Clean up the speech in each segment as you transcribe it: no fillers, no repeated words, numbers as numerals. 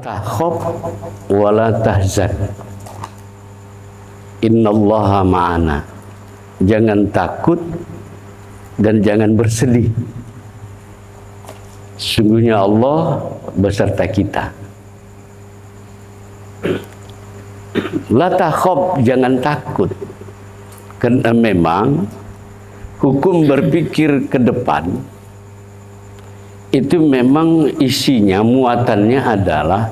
takhaf wa la tahzan. Innallaha ma'ana. Jangan takut dan jangan bersedih. Sungguhnya Allah beserta kita. La takhaf, jangan takut. Karena memang hukum berpikir ke depan itu memang isinya, muatannya adalah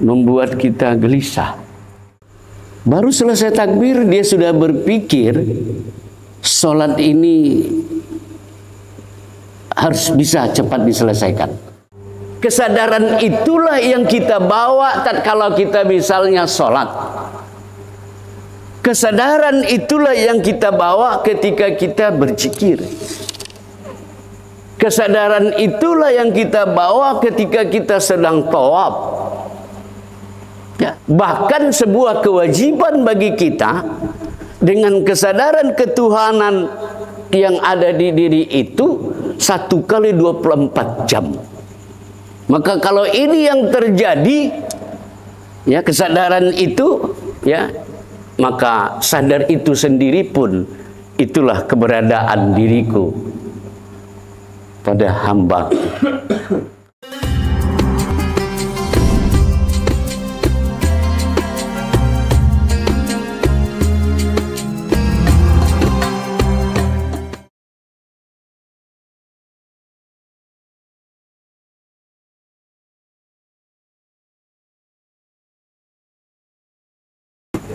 membuat kita gelisah. Baru selesai takbir dia sudah berpikir sholat ini harus bisa cepat diselesaikan. Kesadaran itulah yang kita bawa tatkala kita misalnya sholat. Kesadaran itulah yang kita bawa ketika kita berzikir. Kesadaran itulah yang kita bawa ketika kita sedang tawaf. Ya, bahkan sebuah kewajiban bagi kita dengan kesadaran ketuhanan yang ada di diri itu 1 kali 24 jam. Maka kalau ini yang terjadi, ya kesadaran itu, ya maka sadar itu sendiri pun itulah keberadaan diriku pada hamba.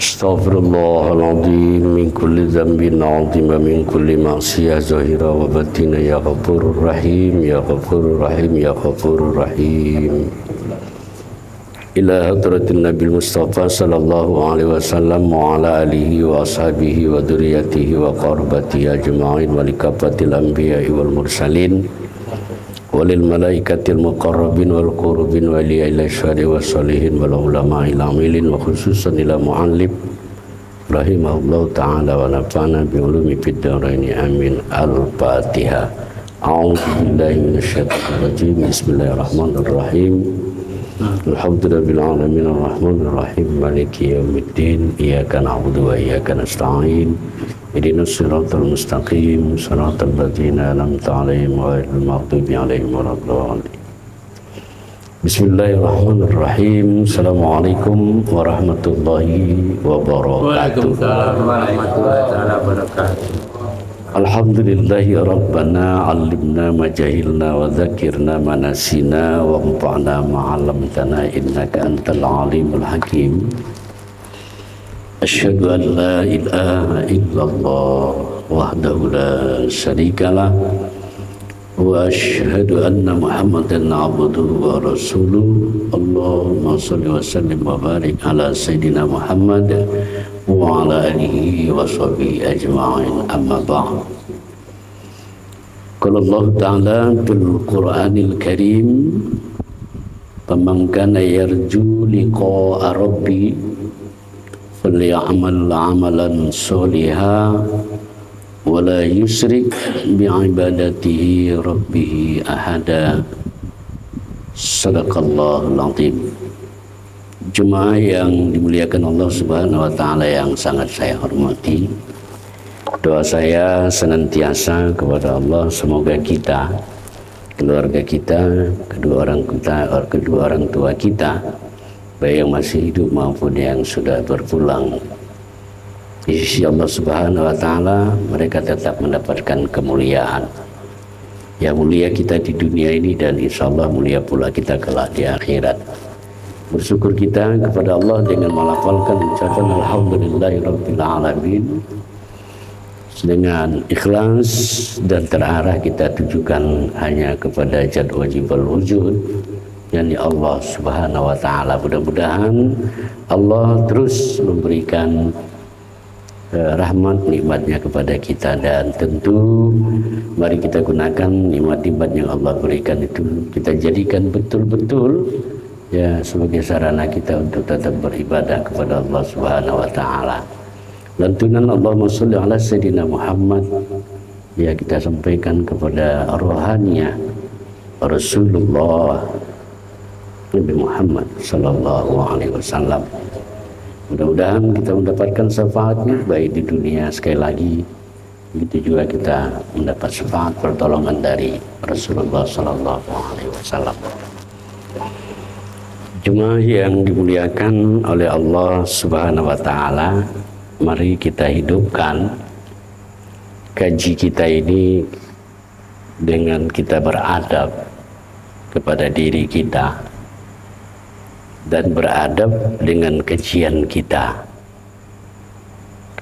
Astaghfirullahaladzim min kulli dzambin azim wa min kulli ma'siyah zahira wa batina ya ghafurur rahim ya ghafurur rahim ya ghafurur rahim. Ila hadratin Nabil Mustafa sallallahu alaihi wasallam wa ala alihi wa ashabihi wa dzurriyyatihi wa qarbatihi ajma'in wa likafatil anbiya'i wal mursalin walil malaikatil muqarrabin wal qurubin wa ila syari wa salihin wal ulama'il amilin wa khususan ila mu'allim rahimahullahu ta'ala wa nafa'ana bi ulumi fid dharaini amin. Al-Fatihah. A'udzu billahi minasyaitonir rajim. Bismillahirrahmanirrahim. Alhamdulillahil alamin arrahmanir rahim maliki yaumiddin iyyaka na'budu wa iyyaka nasta'in. Ihdinas siratal mustaqim siratal ladzina an'amta 'alaihim ghairil maghdubi 'alaihim waladdallin. Bismillahirrahmanirrahim. Assalamualaikum warahmatullahi wabarakatuh. Waalaikumsalam warahmatullahi wabarakatuh. Alhamdulillahi rabbana 'allimna ma jahilna wa dzakirna ma nasina wa anfa'na ma 'allamtana innaka antal 'alimul hakim. Asyhadu an la ilaha illallah wahdahu la syarikalah wa asyhadu anna Muhammadan abduhu wa rasuluh. Allahumma shalli wa sallim wa barik ala sayyidina Muhammad wa ala alihi wa sahbihi ajma'in, amma ba'd. Qala Allah ta'ala fil Qur'anil Karim, faman kana yarju liqa'a rabbi falyamal 'amalan sholihan wa la yusyrik bi'ibadatihi rabbih ahada. Sadaqallahul azim. Jemaah yang dimuliakan Allah Subhanahu wa taala yang sangat saya hormati, doa saya senantiasa kepada Allah semoga kita, keluarga kita, kedua orang tua kita, baik yang masih hidup maupun yang sudah berpulang, di sisi Allah Subhanahu wa taala mereka tetap mendapatkan kemuliaan. Yang mulia kita di dunia ini dan insya Allah mulia pula kita kelak di akhirat. Bersyukur kita kepada Allah dengan melafalkan ucapan alhamdulillahirabbil alamin dengan ikhlas dan terarah kita tujukan hanya kepada Jad wajibul wujud, yakni Allah Subhanahu wa taala. Mudah-mudahan Allah terus memberikan rahmat nikmatnya kepada kita, dan tentu mari kita gunakan nikmat-nikmat yang Allah berikan itu kita jadikan betul-betul ya sebagai sarana kita untuk tetap beribadah kepada Allah Subhanahu wa taala. Lantunan Allahumma sholli ala sayyidina Muhammad ya kita sampaikan kepada rohaninya Rasulullah Nabi Muhammad sallallahu alaihi wasallam. Mudah-mudahan kita mendapatkan syafaatnya baik di dunia, sekali lagi begitu juga kita mendapat syafaat pertolongan dari Rasulullah sallallahu alaihi wasallam. Jemaah yang dimuliakan oleh Allah Subhanahu wa taala, mari kita hidupkan kaji kita ini dengan kita beradab kepada diri kita dan beradab dengan kajian kita.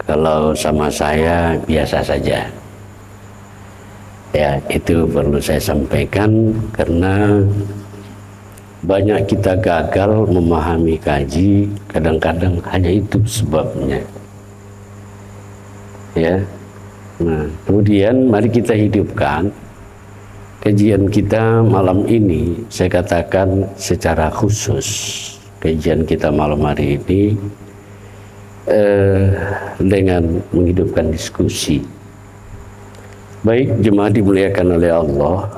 Kalau sama saya biasa saja. Ya, itu perlu saya sampaikan karena banyak kita gagal memahami kaji, kadang-kadang hanya itu sebabnya. Ya. Nah, kemudian mari kita hidupkan kajian kita malam ini. Saya katakan secara khusus kajian kita malam hari ini dengan menghidupkan diskusi. Baik jemaah dimuliakan oleh Allah,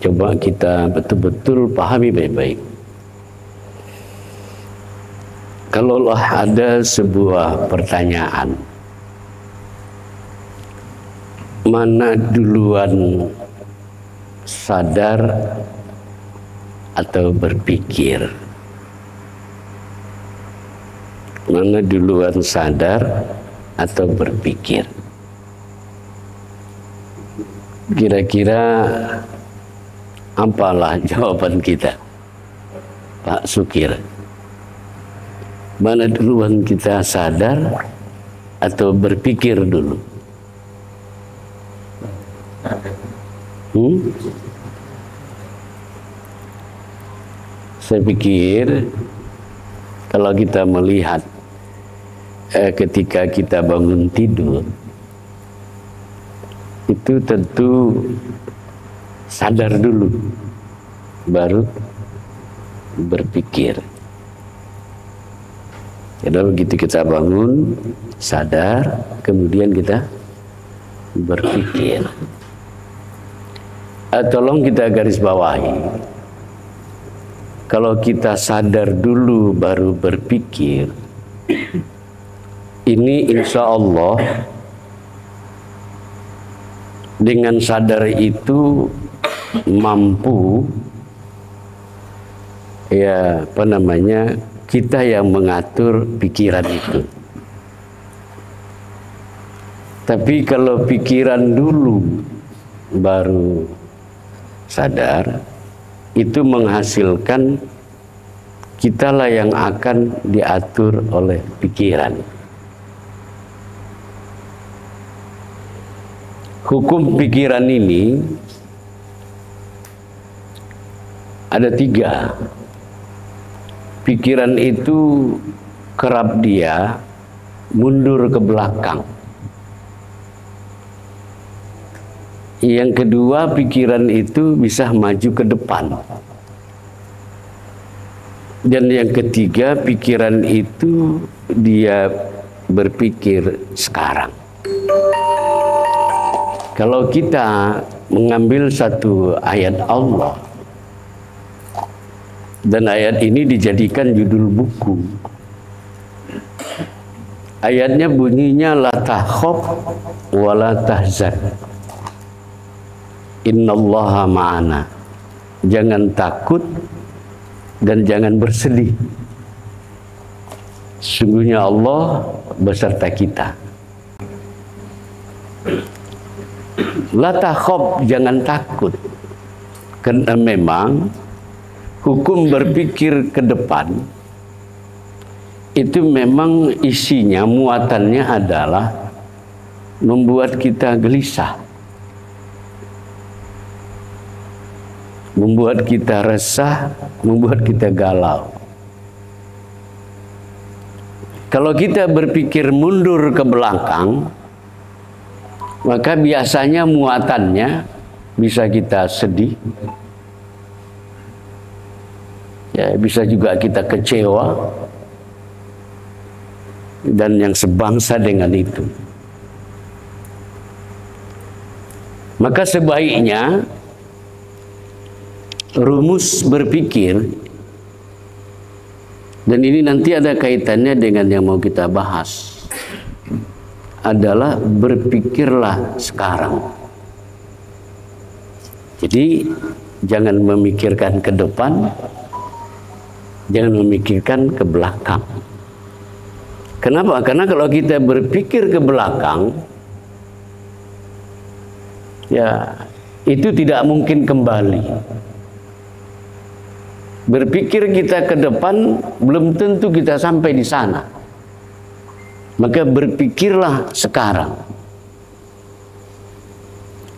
coba kita betul-betul pahami baik-baik. Kalaulah ada sebuah pertanyaan, mana duluan sadar atau berpikir? Mana duluan sadar atau berpikir? Kira-kira apalah jawaban kita, Pak Sukir? Mana duluan kita sadar atau berpikir dulu? Saya pikir kalau kita melihat ketika kita bangun tidur, itu tentu sadar dulu, baru berpikir. Jadi begitu kita bangun, sadar, kemudian kita berpikir. Tolong kita garis bawahi, kalau kita sadar dulu baru berpikir, ini insya Allah dengan sadar itu mampu kita yang mengatur pikiran itu. Tapi kalau pikiran dulu baru sadar, itu menghasilkan kitalah yang akan diatur oleh pikiran. Hukum pikiran ini ada 3. Pikiran itu kerap dia mundur ke belakang. Yang kedua, pikiran itu bisa maju ke depan. Dan yang ketiga, pikiran itu dia berpikir sekarang. Kalau kita mengambil satu ayat Allah, dan ayat ini dijadikan judul buku. Ayatnya bunyinya la takhaf wa la tahzan. Innallaha ma'ana. Jangan takut dan jangan bersedih. Sungguhnya Allah beserta kita. La takhaf, jangan takut. Karena memang hukum berpikir ke depan itu memang isinya, muatannya adalah membuat kita gelisah, membuat kita resah, membuat kita galau. Kalau kita berpikir mundur ke belakang, maka biasanya muatannya bisa kita sedih, ya, bisa juga kita kecewa, dan yang sebangsa dengan itu. Maka sebaiknya rumus berpikir, dan ini nanti ada kaitannya dengan yang mau kita bahas, adalah berpikirlah sekarang. Jadi jangan memikirkan ke depan, jangan memikirkan ke belakang. Kenapa? Karena kalau kita berpikir ke belakang, ya itu tidak mungkin kembali. Berpikir kita ke depan, belum tentu kita sampai di sana. Maka berpikirlah sekarang.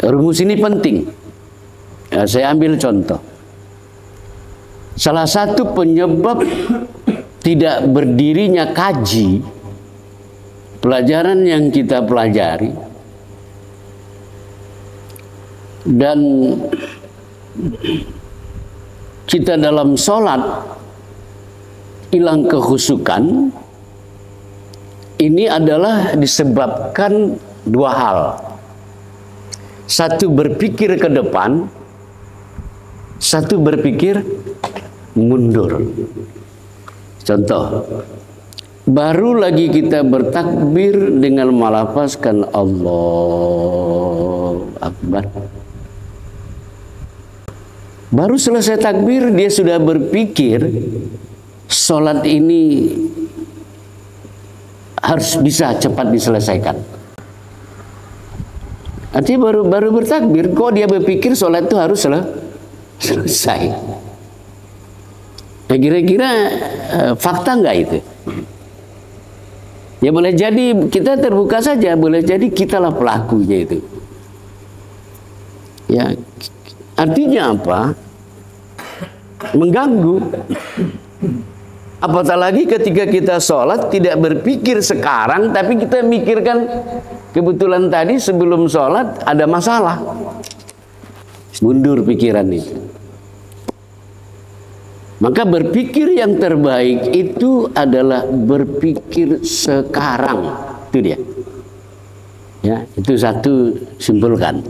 Rumus ini penting. Ya, saya ambil contoh. Salah satu penyebab tidak berdirinya kaji, pelajaran yang kita pelajari, dan kita dalam sholat hilang kehusukan, ini adalah disebabkan dua hal. Satu, berpikir ke depan, satu, berpikir mundur. Contoh, baru lagi kita bertakbir dengan melafazkan Allahu Akbar. Baru selesai takbir, dia sudah berpikir sholat ini harus bisa cepat diselesaikan. Artinya baru bertakbir, kok dia berpikir sholat itu harus selesai. Nah, kira-kira fakta nggak itu? Ya boleh jadi kita terbuka saja, boleh jadi kitalah pelakunya itu. Ya, artinya apa? Mengganggu. Apatah lagi ketika kita sholat tidak berpikir sekarang, tapi kita mikirkan kebetulan tadi sebelum sholat ada masalah. Mundur pikiran itu. Maka berpikir yang terbaik itu adalah berpikir sekarang. Itu dia. Ya, itu satu, simpulkan.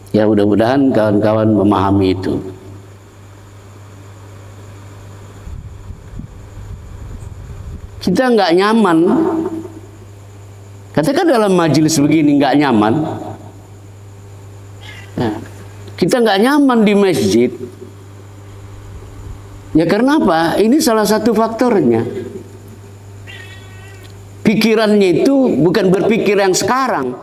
Ya, mudah-mudahan kawan-kawan memahami itu. Kita nggak nyaman. Katakan dalam majelis begini nggak nyaman. Nah, kita nggak nyaman di masjid. Ya karena apa? Ini salah satu faktornya. Pikirannya itu bukan berpikir yang sekarang.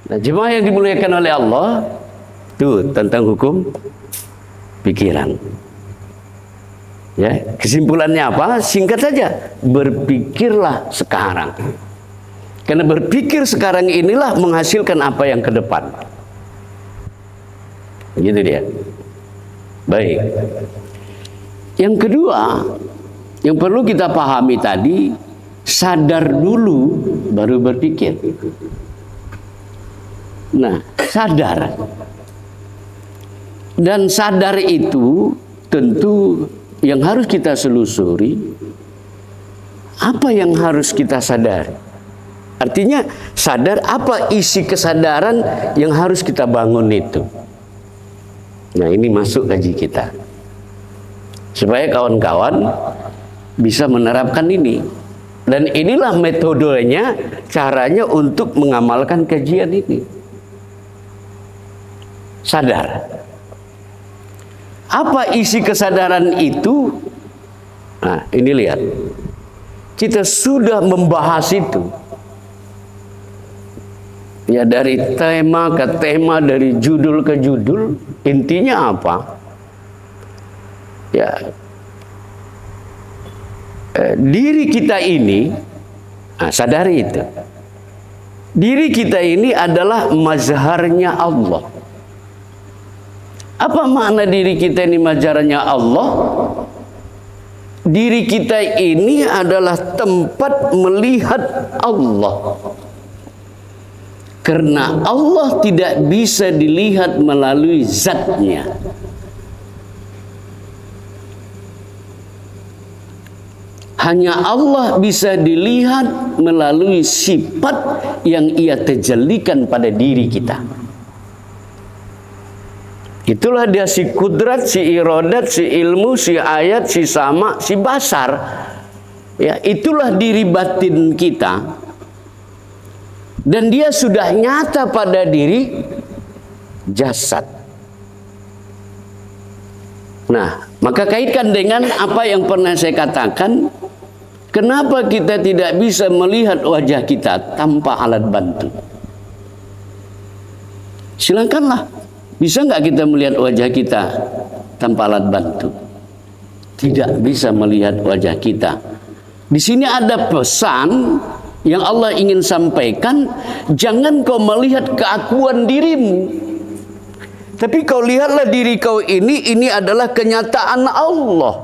Nah, jemaah yang dimuliakan oleh Allah, tuh tentang hukum pikiran. Ya, kesimpulannya apa? Singkat saja, berpikirlah sekarang. Karena berpikir sekarang inilah menghasilkan apa yang ke depan. Gitu dia. Baik. Yang kedua, yang perlu kita pahami tadi, sadar dulu baru berpikir. Nah, sadar. Dan sadar itu tentu yang harus kita selusuri, apa yang harus kita sadari. Artinya sadar apa isi kesadaran yang harus kita bangun itu. Nah, ini masuk kaji kita. Supaya kawan-kawan bisa menerapkan ini. Dan inilah metodenya, caranya untuk mengamalkan kajian ini. Sadar. Apa isi kesadaran itu? Nah, ini lihat. Kita sudah membahas itu. Ya, dari tema ke tema, dari judul ke judul. Intinya apa? Ya, diri kita ini, nah, sadari itu. Diri kita ini adalah mazharnya Allah. Apa makna diri kita ini mazharnya Allah? Diri kita ini adalah tempat melihat Allah. Karena Allah tidak bisa dilihat melalui zatnya. hanya Allah bisa dilihat melalui sifat yang Ia tejallikan pada diri kita. Itulah dia si kudrat, si iradat, si ilmu, si ayat, si sama, si basar. Ya, itulah diri batin kita. Dan dia sudah nyata pada diri jasad. Nah, maka kaitkan dengan apa yang pernah saya katakan, kenapa kita tidak bisa melihat wajah kita tanpa alat bantu? Silakanlah. Bisa nggak kita melihat wajah kita tanpa alat bantu? Tidak bisa melihat wajah kita. Di sini ada pesan yang Allah ingin sampaikan, jangan kau melihat keakuan dirimu, tapi kau lihatlah diri kau ini adalah kenyataan Allah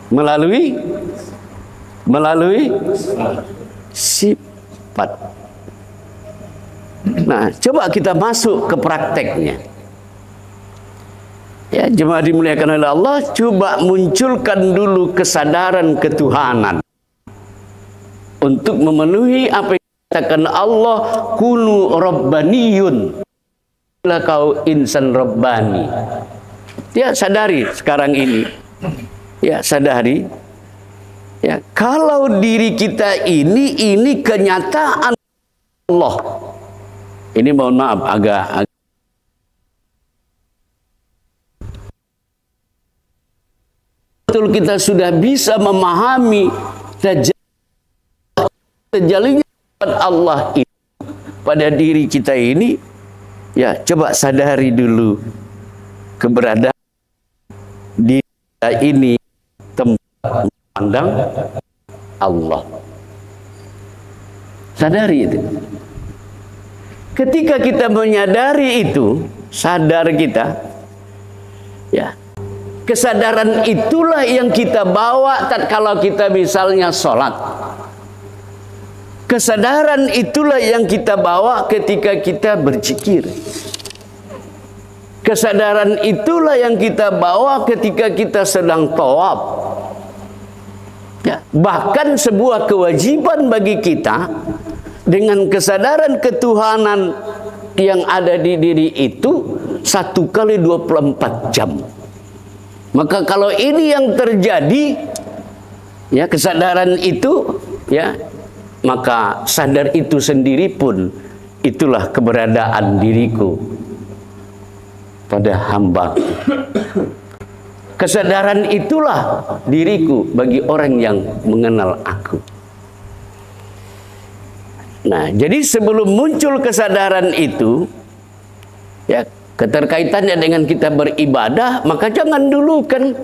melalui sifat. Nah, coba kita masuk ke prakteknya. Ya, jemaah dimuliakan oleh Allah, coba munculkan dulu kesadaran ketuhanan untuk memenuhi apa yang dikatakan Allah, kunu rabbaniyun. Lah kau insan rabbani. Ya, sadari sekarang ini. Ya, sadari. Ya, kalau diri kita ini kenyataan Allah. Ini mohon maaf agak betul kita sudah bisa memahami terjalinnya Allah itu pada diri kita ini. Ya, coba sadari dulu keberadaan diri kita ini tempat pandang Allah. Sadari itu. Ketika kita menyadari itu, sadar kita, ya, kesadaran itulah yang kita bawa tatkala kita misalnya sholat. Kesadaran itulah yang kita bawa ketika kita berzikir. Kesadaran itulah yang kita bawa ketika kita sedang tawaf. Ya, bahkan sebuah kewajiban bagi kita dengan kesadaran ketuhanan yang ada di diri itu 1 kali 24 jam. Maka kalau ini yang terjadi, ya, kesadaran itu, ya, maka sadar itu sendiri pun itulah keberadaan diriku pada hamba. Kesadaran itulah diriku bagi orang yang mengenal aku. Nah, jadi sebelum muncul kesadaran itu, ya, keterkaitannya dengan kita beribadah, maka jangan dulu kan,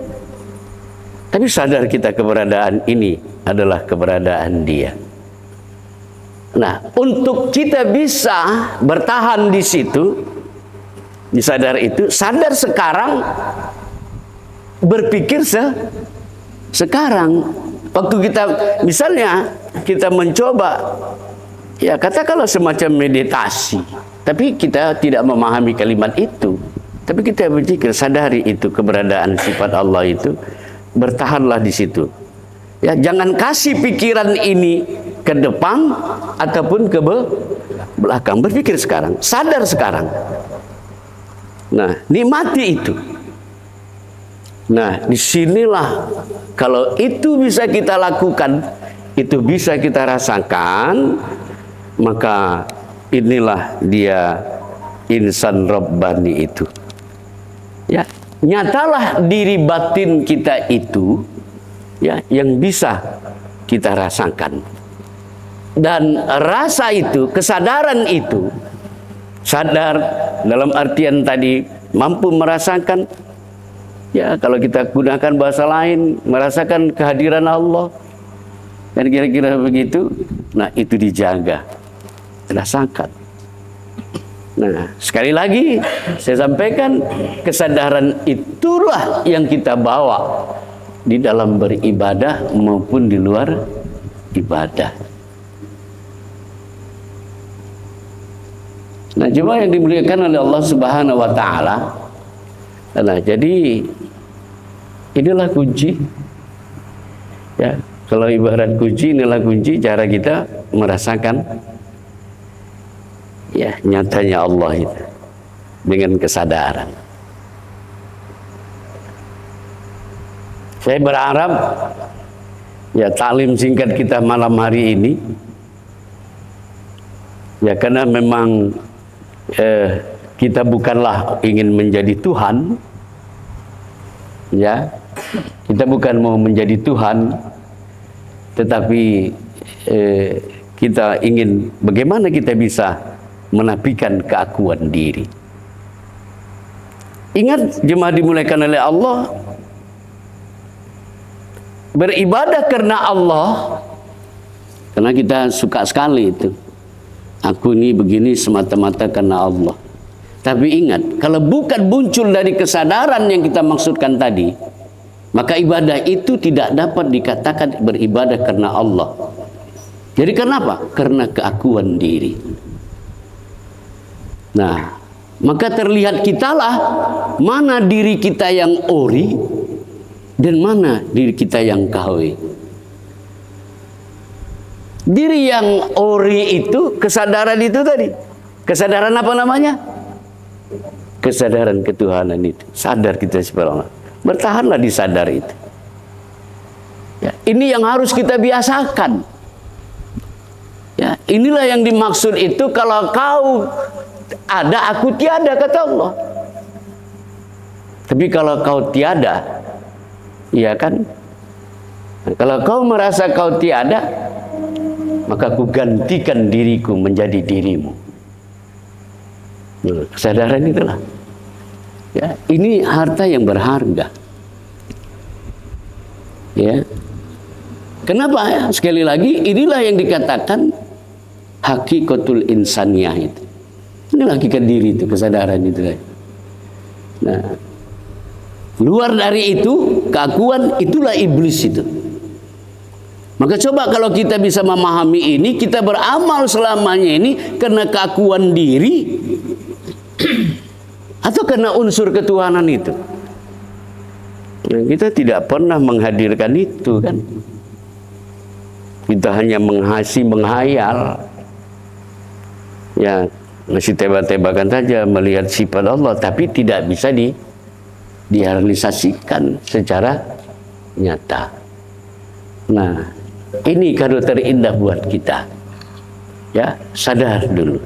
tapi sadar kita keberadaan ini adalah keberadaan Dia. Nah, untuk kita bisa bertahan di situ, disadar itu, sadar sekarang, berpikir sekarang. Waktu kita, misalnya, kita mencoba, ya, katakanlah semacam meditasi, tapi kita tidak memahami kalimat itu, tapi kita berpikir, sadari itu keberadaan sifat Allah itu, bertahanlah di situ. Ya, jangan kasih pikiran ini ke depan ataupun ke belakang. Berpikir sekarang, sadar sekarang. Nah, nikmati itu. Nah, disinilah kalau itu bisa kita lakukan, itu bisa kita rasakan, maka inilah dia insan rabbani itu. Ya, nyatalah diri batin kita itu, ya, yang bisa kita rasakan. Dan rasa itu, kesadaran itu, sadar dalam artian tadi mampu merasakan, ya, kalau kita gunakan bahasa lain, merasakan kehadiran Allah, dan kira-kira begitu. Nah, itu dijaga, rasakan. Nah, sekali lagi saya sampaikan, kesadaran itulah yang kita bawa di dalam beribadah maupun di luar ibadah. Nah, jemaah yang dimuliakan oleh Allah Subhanahu wa taala. Nah, jadi inilah kunci Ya, kalau ibarat kunci, inilah kunci cara kita merasakan ya nyatanya Allah itu dengan kesadaran. Saya berharap ya taklim singkat kita malam hari ini ya, karena memang kita bukanlah ingin menjadi Tuhan, ya, kita bukan mau menjadi Tuhan, tetapi kita ingin bagaimana kita bisa menafikan keakuan diri. Ingat, jemaah dimulaikan oleh Allah, beribadah karena Allah, karena kita suka sekali itu. Aku ini begini semata-mata karena Allah. Tapi ingat, kalau bukan muncul dari kesadaran yang kita maksudkan tadi, maka ibadah itu tidak dapat dikatakan beribadah karena Allah. Jadi kenapa? Karena keakuan diri. Nah, maka terlihat kitalah mana diri kita yang ori dan mana diri kita yang KW. Diri yang ori itu kesadaran itu tadi. Kesadaran apa namanya? Kesadaran ketuhanan itu. Sadar kita sebagai Allah. Bertahanlah di sadar itu. Ya, ini yang harus kita biasakan. Ya, inilah yang dimaksud itu, kalau kau ada, aku tiada, kata Allah. Tapi kalau kau tiada, iya kan? Kalau kau merasa kau tiada, maka aku gantikan diriku menjadi dirimu. Kesadaran itulah. Ya, ini harta yang berharga. Ya. Kenapa? Ya? Sekali lagi, inilah yang dikatakan hakikatul insaniyah itu. Ini hakikat diri itu, kesadaran itu. Nah, luar dari itu, keakuan, itulah iblis itu. Maka coba kalau kita bisa memahami ini, kita beramal selamanya ini karena keakuan diri atau karena unsur ketuhanan itu. Nah, kita tidak pernah menghadirkan itu kan. Kita hanya menghayal. Ya, masih tebak-tebakan saja melihat sifat Allah, tapi tidak bisa direalisasikan secara nyata. Nah, ini kado terindah buat kita. Ya, sadar dulu.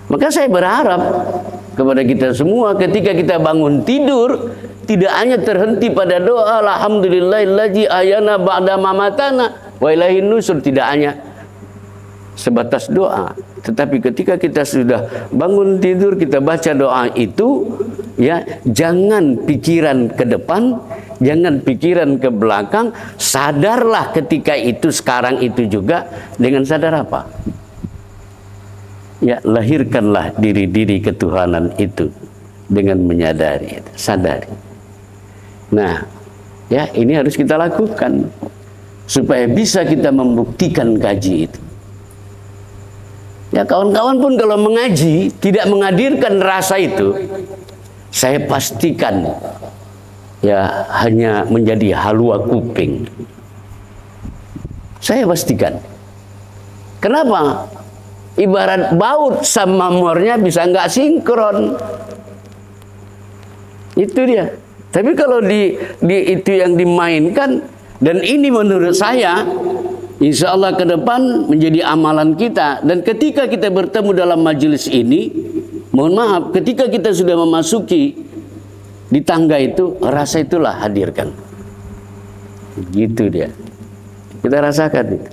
Maka saya berharap kepada kita semua, ketika kita bangun tidur, tidak hanya terhenti pada doa alhamdulillahillazi ahyana ba'da mamatana wa ilaihin nusur, tidak hanya sebatas doa, tetapi ketika kita sudah bangun tidur, kita baca doa itu, ya, jangan pikiran ke depan, jangan pikiran ke belakang, sadarlah ketika itu, sekarang itu juga, dengan sadar apa? Ya, lahirkanlah diri-diri ketuhanan itu dengan menyadari, sadari. Nah, ya, ini harus kita lakukan supaya bisa kita membuktikan kaji itu. Ya, kawan-kawan pun kalau mengaji tidak menghadirkan rasa itu, saya pastikan ya hanya menjadi halua kuping. Saya pastikan. Kenapa? Ibarat baut sama mornya bisa nggak sinkron. Itu dia. Tapi kalau di itu yang dimainkan, dan ini menurut saya insya Allah ke depan menjadi amalan kita. Dan ketika kita bertemu dalam majelis ini, mohon maaf, ketika kita sudah memasuki di tangga itu, rasa itulah hadirkan. Gitu dia. Kita rasakan itu.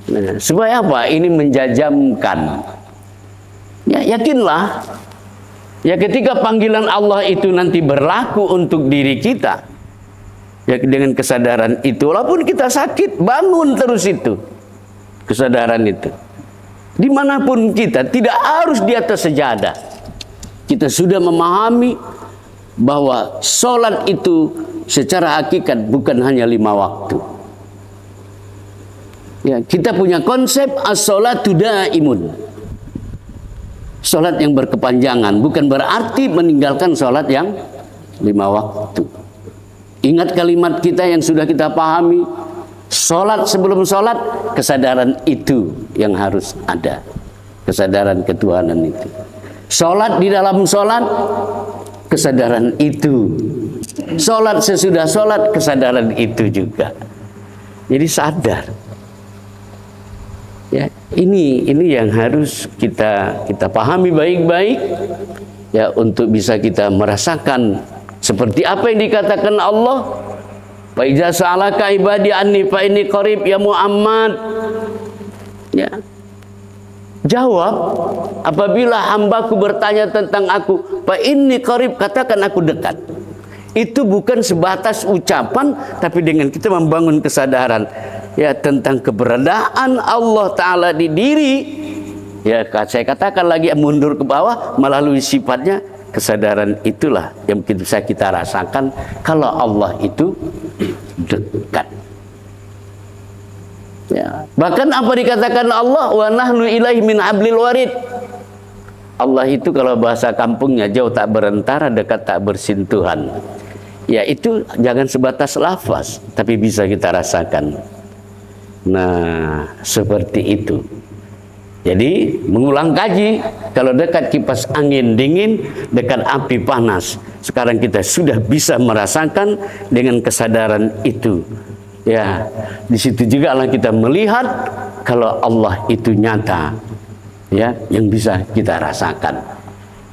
Nah, supaya apa? Ini menjajamkan. Ya, yakinlah. Ya, ketika panggilan Allah itu nanti berlaku untuk diri kita, ya, dengan kesadaran itu, walaupun kita sakit, bangun terus itu. Kesadaran itu. Dimanapun kita, tidak harus di atas sejadah. Kita sudah memahami bahwa sholat itu secara hakikat bukan hanya 5 waktu. Ya, kita punya konsep as-sholatu daimun. Sholat yang berkepanjangan bukan berarti meninggalkan sholat yang 5 waktu. Ingat kalimat kita yang sudah kita pahami. Sholat sebelum sholat, kesadaran itu yang harus ada. Kesadaran ketuhanan itu. Sholat di dalam sholat, kesadaran itu. Sholat sesudah sholat, kesadaran itu juga. Jadi sadar. Ya, ini yang harus kita pahami baik-baik ya, untuk bisa kita merasakan seperti apa yang dikatakan Allah. Fa iza sa'alaka ibadi anni fa inni qarib ya Muhammad. Ya. Jawab, apabila hambaku bertanya tentang aku, fa inni qarib, katakan aku dekat. Itu bukan sebatas ucapan, tapi dengan kita membangun kesadaran ya tentang keberadaan Allah Ta'ala di diri. Ya, saya katakan lagi mundur ke bawah melalui sifatnya. Kesadaran itulah yang bisa kita rasakan kalau Allah itu dekat. Ya. Bahkan apa dikatakan Allah, wa nahnu ilaihi min hablil warid. Allah itu kalau bahasa kampungnya jauh tak berantara, dekat tak bersentuhan. Ya, itu jangan sebatas lafaz, tapi bisa kita rasakan. Nah, seperti itu. Jadi mengulang kaji, kalau dekat kipas angin dingin, dekat api panas. Sekarang kita sudah bisa merasakan dengan kesadaran itu. Ya, di situ juga lah kita melihat kalau Allah itu nyata, ya, yang bisa kita rasakan.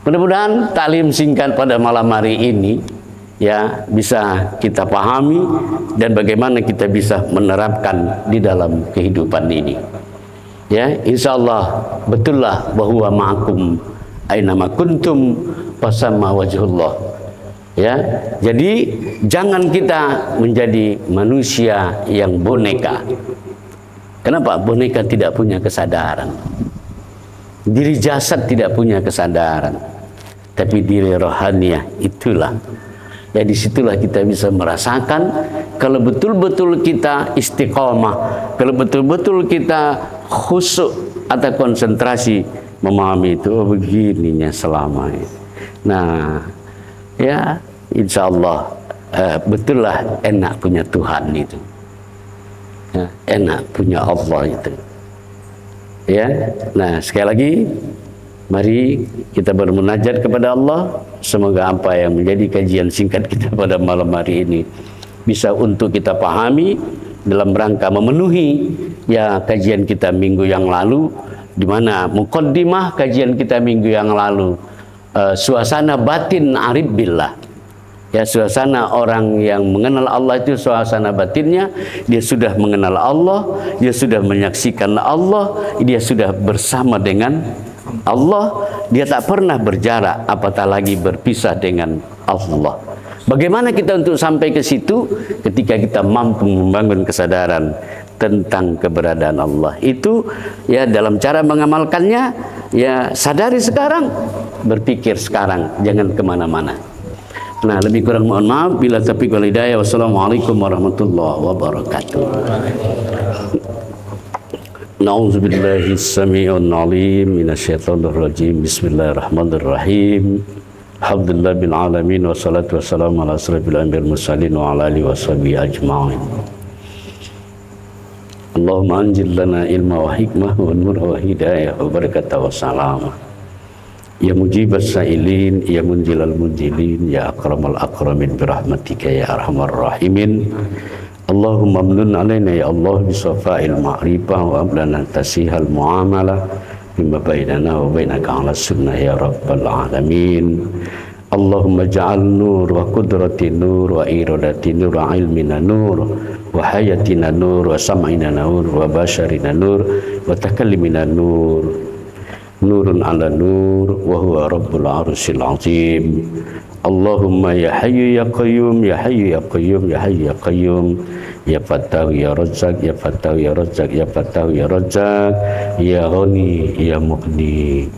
Mudah-mudahan taklim singkat pada malam hari ini ya bisa kita pahami dan bagaimana kita bisa menerapkan di dalam kehidupan ini. Ya, insyaallah betullah bahwa ma'akum ainama kuntum fasamma wajhullah. Ya, jadi jangan kita menjadi manusia yang boneka. Kenapa? Boneka tidak punya kesadaran. Diri jasad tidak punya kesadaran. Tapi diri rohaniah itulah. Ya, disitulah kita bisa merasakan kalau betul-betul kita istiqomah, kalau betul-betul kita khusyuk atau konsentrasi memahami itu, oh begininya selama ini. Nah, ya insya Allah betul lah enak punya Tuhan itu, ya, enak punya Allah itu. Ya, nah sekali lagi mari kita bermunajat kepada Allah. Semoga apa yang menjadi kajian singkat kita pada malam hari ini bisa untuk kita pahami dalam rangka memenuhi ya kajian kita minggu yang lalu, di mana muqaddimah kajian kita minggu yang lalu, suasana batin arif billah. Ya, suasana orang yang mengenal Allah itu suasana batinnya, dia sudah mengenal Allah, dia sudah menyaksikan Allah, dia sudah bersama dengan Allah, dia tak pernah berjarak apatah lagi berpisah dengan Allah. Bagaimana kita untuk sampai ke situ? Ketika kita mampu membangun kesadaran tentang keberadaan Allah. Itu ya dalam cara mengamalkannya, ya sadari sekarang, berpikir sekarang, jangan kemana-mana. Nah, lebih kurang mohon maaf. Bila taufiq wal hidayah. Wassalamualaikum warahmatullahi wabarakatuh. Na'udzubillahi samii'un 'aliim minasyaitonir rajim. Bismillahirrahmanirrahim. Alhamdulillah bil alamin wassalatu wassalamu ala asrofil anbiya'il mursalin wa ala alihi washabihi ajma'in. Allahumma anzil lana ilma wa hikmah wa nur wa hidayah wa barakatah wa salamah. Ya mujibas sa'ilin, ya munjilal munjilin, ya akramal akramin birahmatika ya arhamar rahimin. Allahumma amnun alaina ya Allah bisafa'il ma'rifah wa ablana tasihal muamalah bima bainana wa bainaka ala sunnah ya rabbal alamin. Allahumma ja'al nur wa qudrati nur wa iradati nur wa ilmina nur wa hayatina nur wa sam'ina nur wa basharina nur wa takallimina nur. Nurun ala nur wa huwa rabbul arsyil azim. Allahumma ya hayyu ya qayyum ya hayyu ya qayyum ya hayyu ya qayyum ya fattahu ya razzaq ya fattahu ya razzaq ya fattahu ya razzaq ya ghani ya mughni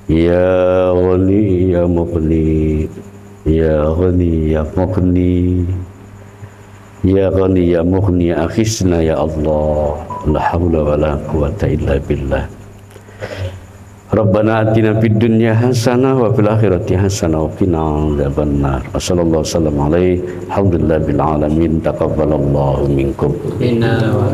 ya ghani ya mughni ya ghani ya mughni ya ghani ya mughni akhisna ya Allah. La haula wa la quwwata illa billah. Rabbana atina fid dunya hasanah wa fil akhirati hasanah wa qina adzabannar. Wassallallahu wasallam alaihi alhamdulillahi bil alamin taqabbalallahu minkum. Inna wa